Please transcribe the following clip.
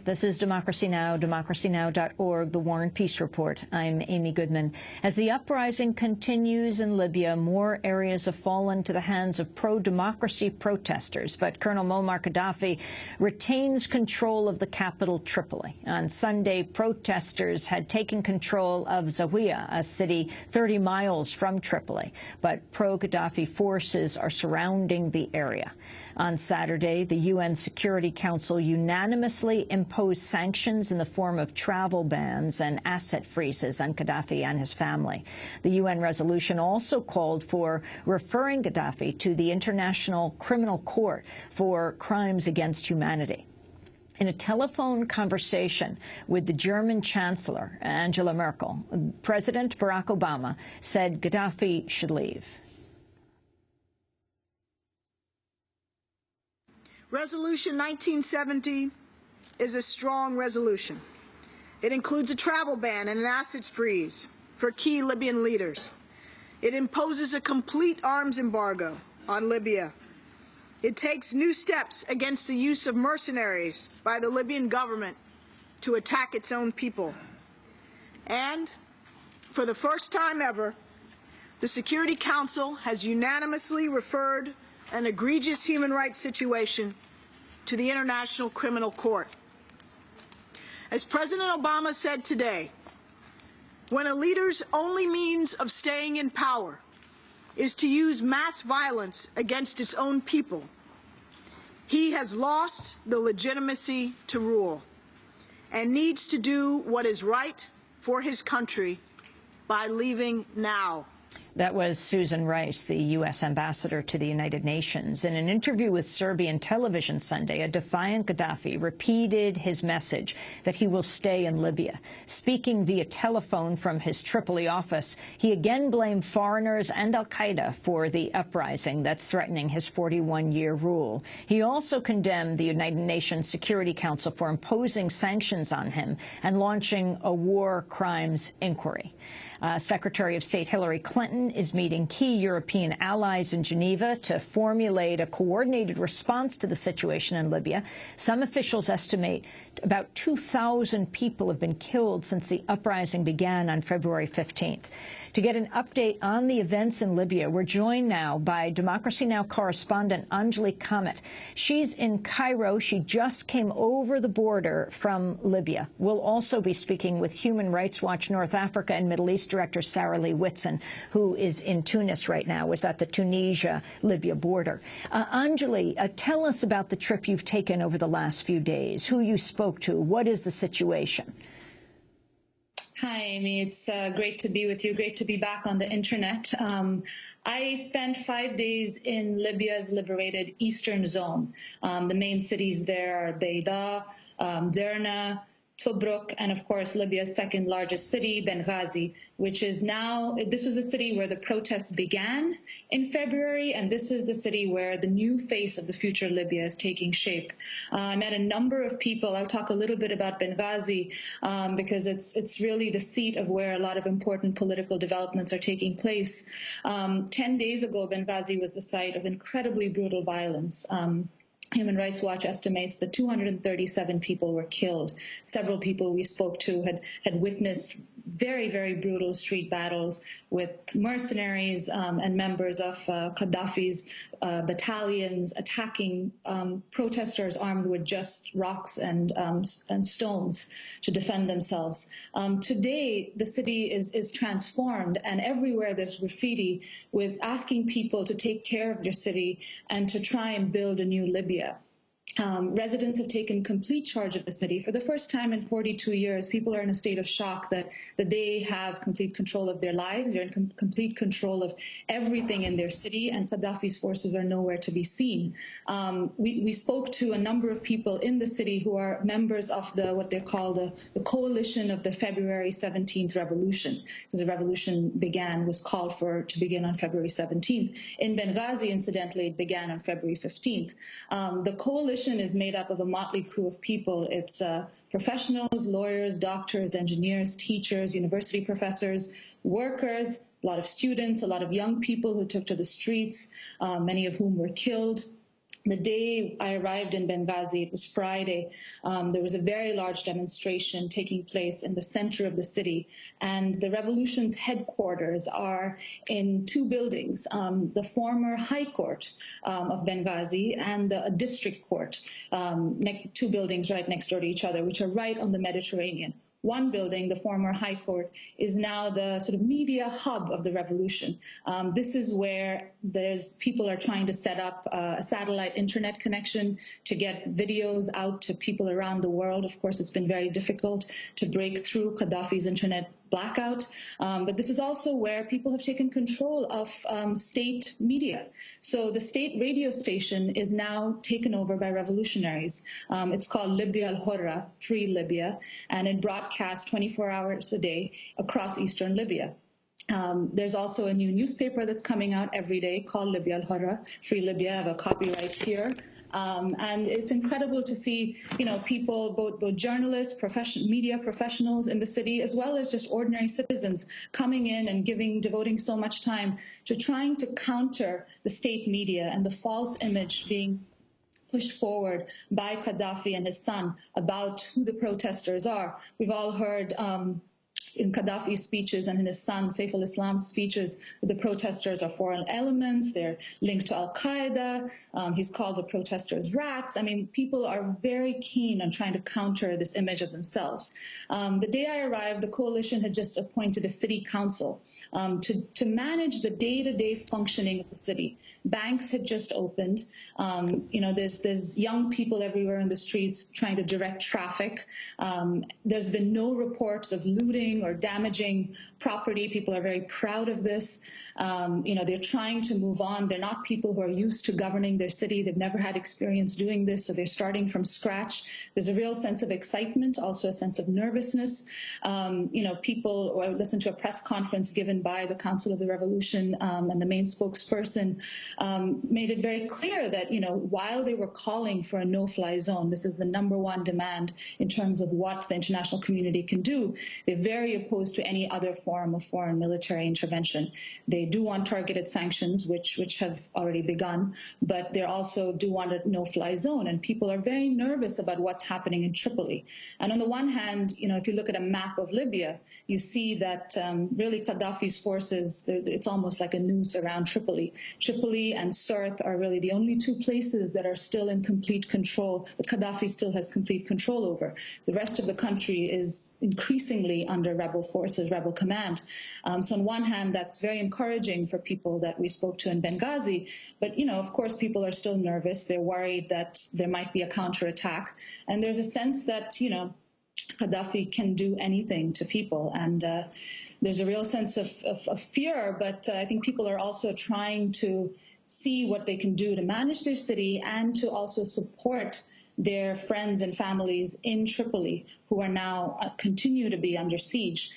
This is Democracy Now!, democracynow.org, The War and Peace Report. I'm Amy Goodman. As the uprising continues in Libya, more areas have fallen to the hands of pro-democracy protesters. But Colonel Muammar Gaddafi retains control of the capital, Tripoli. On Sunday, protesters had taken control of Zawiya, a city 30 miles from Tripoli. But pro-Gaddafi forces are surrounding the area. On Saturday, the UN Security Council unanimously imposed sanctions in the form of travel bans and asset freezes on Gaddafi and his family. The UN resolution also called for referring Gaddafi to the International Criminal Court for crimes against humanity. In a telephone conversation with the German Chancellor, Angela Merkel, President Barack Obama said Gaddafi should leave. Resolution 1970 is a strong resolution. It includes a travel ban and an assets freeze for key Libyan leaders. It imposes a complete arms embargo on Libya. It takes new steps against the use of mercenaries by the Libyan government to attack its own people. And for the first time ever, the Security Council has unanimously referred an egregious human rights situation to the International Criminal Court. As President Obama said today, when a leader's only means of staying in power is to use mass violence against its own people, he has lost the legitimacy to rule and needs to do what is right for his country by leaving now. That was Susan Rice, the U.S. ambassador to the United Nations. In an interview with Serbian television Sunday, a defiant Gaddafi repeated his message that he will stay in Libya. Speaking via telephone from his Tripoli office, he again blamed foreigners and al-Qaeda for the uprising that's threatening his 41-year rule. He also condemned the United Nations Security Council for imposing sanctions on him and launching a war crimes inquiry. Secretary of State Hillary Clinton is meeting key European allies in Geneva to formulate a coordinated response to the situation in Libya. Some officials estimate about 2,000 people have been killed since the uprising began on February 15th. To get an update on the events in Libya, we're joined now by Democracy Now! Correspondent Anjali Kamat. She's in Cairo. She just came over the border from Libya. We'll also be speaking with Human Rights Watch North Africa and Middle East Director Sarah Lee Whitson, who is in Tunis right now, is at the Tunisia-Libya border. Anjali, tell us about the trip you've taken over the last few days, who you spoke to, what is the situation? Hi, Amy. It's great to be with you. Great to be back on the internet. I spent 5 days in Libya's liberated eastern zone. The main cities there are Bayda, Derna, Tobruk, and of course Libya's second largest city, Benghazi, which is now, this was the city where the protests began in February, and this is the city where the new face of the future Libya is taking shape. I met a number of people. I'll talk a little bit about Benghazi because it's really the seat of where a lot of important political developments are taking place. 10 days ago, Benghazi was the site of incredibly brutal violence. Human Rights Watch estimates that 237 people were killed. Several people we spoke to had witnessed very, very brutal street battles with mercenaries and members of Gaddafi's battalions attacking protesters armed with just rocks and stones to defend themselves. Today, the city is transformed, and everywhere there's graffiti with asking people to take care of their city and to try and build a new Libya. Residents have taken complete charge of the city. For the first time in 42 years, people are in a state of shock that they have complete control of their lives. They're in complete control of everything in their city, and Gaddafi's forces are nowhere to be seen. We spoke to a number of people in the city who are members of what they call the coalition of the February 17th revolution, because the revolution was called for to begin on February 17th. In Benghazi, incidentally, it began on February 15th. The coalition is made up of a motley crew of people. It's professionals, lawyers, doctors, engineers, teachers, university professors, workers, a lot of students, a lot of young people who took to the streets, many of whom were killed. The day I arrived in Benghazi, it was Friday, there was a very large demonstration taking place in the center of the city. And the revolution's headquarters are in two buildings, the former High Court of Benghazi and the district court, two buildings right next door to each other, which are right on the Mediterranean. One building, the former High Court, is now the sort of media hub of the revolution. This is where people are trying to set up a satellite internet connection to get videos out to people around the world. Of course, it's been very difficult to break through Gaddafi's internet blackout, but this is also where people have taken control of state media. So the state radio station is now taken over by revolutionaries. It's called Libya al-Hurra, Free Libya, and it broadcasts 24 hours a day across eastern Libya. There's also a new newspaper that's coming out every day called Libya al-Hurra, Free Libya. I have a copy right here. And it's incredible to see, people, both journalists, media professionals in the city, as well as just ordinary citizens coming in and devoting so much time to trying to counter the state media and the false image being pushed forward by Gaddafi and his son about who the protesters are. We've all heard in Gaddafi's speeches and in his son Saif al-Islam's speeches, the protesters are foreign elements, they're linked to al-Qaeda, he's called the protesters rats. I mean, people are very keen on trying to counter this image of themselves. The day I arrived, the coalition had just appointed a city council to manage the day-to-day functioning of the city. Banks had just opened. There's young people everywhere in the streets trying to direct traffic. There's been no reports of looting or damaging property. People are very proud of this. They're trying to move on. They're not people who are used to governing their city. They've never had experience doing this, so they're starting from scratch. There's a real sense of excitement, also a sense of nervousness. People, I listened to a press conference given by the Council of the Revolution, and the main spokesperson made it very clear that, while they were calling for a no-fly zone, this is the #1 demand in terms of what the international community can do, they're very opposed to any other form of foreign military intervention. They do want targeted sanctions, which have already begun, but they also do want a no-fly zone, and people are very nervous about what's happening in Tripoli. And on the one hand, if you look at a map of Libya, you see that really Gaddafi's forces, it's almost like a noose around Tripoli. Tripoli and Sirte are really the only two places that are still in complete control, that Gaddafi still has complete control over. The rest of the country is increasingly under rebel forces, rebel command. So on one hand, that's very encouraging for people that we spoke to in Benghazi, but of course people are still nervous. They're worried that there might be a counterattack, and there's a sense that Gaddafi can do anything to people, and there's a real sense of fear, but I think people are also trying to see what they can do to manage their city and to also support their friends and families in Tripoli who are now continue to be under siege.